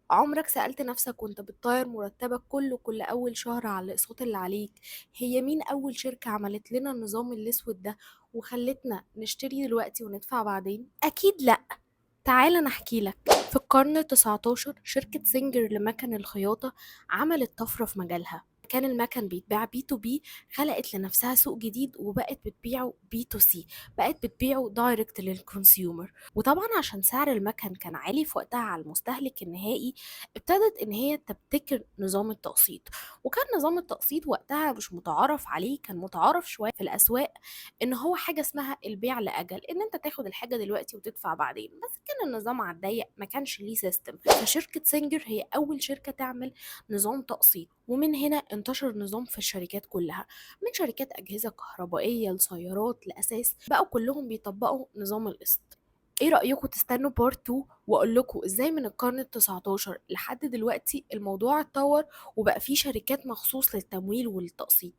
عمرك سألت نفسك وانت بتطير مرتبك كله كل أول شهر على الأقساط اللي عليك، هي مين أول شركة عملت لنا النظام الأسود ده وخلتنا نشتري دلوقتي وندفع بعدين؟ أكيد لأ. تعال أنا أحكيلك. في القرن ال19 شركة سينجر لمكن الخياطة عملت طفرة في مجالها. كان المكن بيتباع بي تو بي، خلقت لنفسها سوق جديد وبقت بتبيعه بي تو سي، بقت بتبيعه دايركت للكونسيومر. وطبعا عشان سعر المكن كان عالي في وقتها على المستهلك النهائي، ابتدت ان هي تبتكر نظام التقسيط. وكان نظام التقسيط وقتها مش متعارف عليه، كان متعارف شوية في الأسواق ان هو حاجه اسمها البيع لاجل، ان انت تاخد الحاجه دلوقتي وتدفع بعدين. بس كان النظام على الضيق، ما كانش ليه سيستم. فشركه سينجر هي اول شركه تعمل نظام تقسيط، ومن هنا انتشر النظام في الشركات كلها، من شركات اجهزه كهربائيه لسيارات لاساس، بقوا كلهم بيطبقوا نظام القسط. ايه رأيكم تستنوا بارت 2 واقول لكم ازاي من القرن ال19 لحد دلوقتي الموضوع اتطور وبقى فيه شركات مخصوص للتمويل والتقسيط؟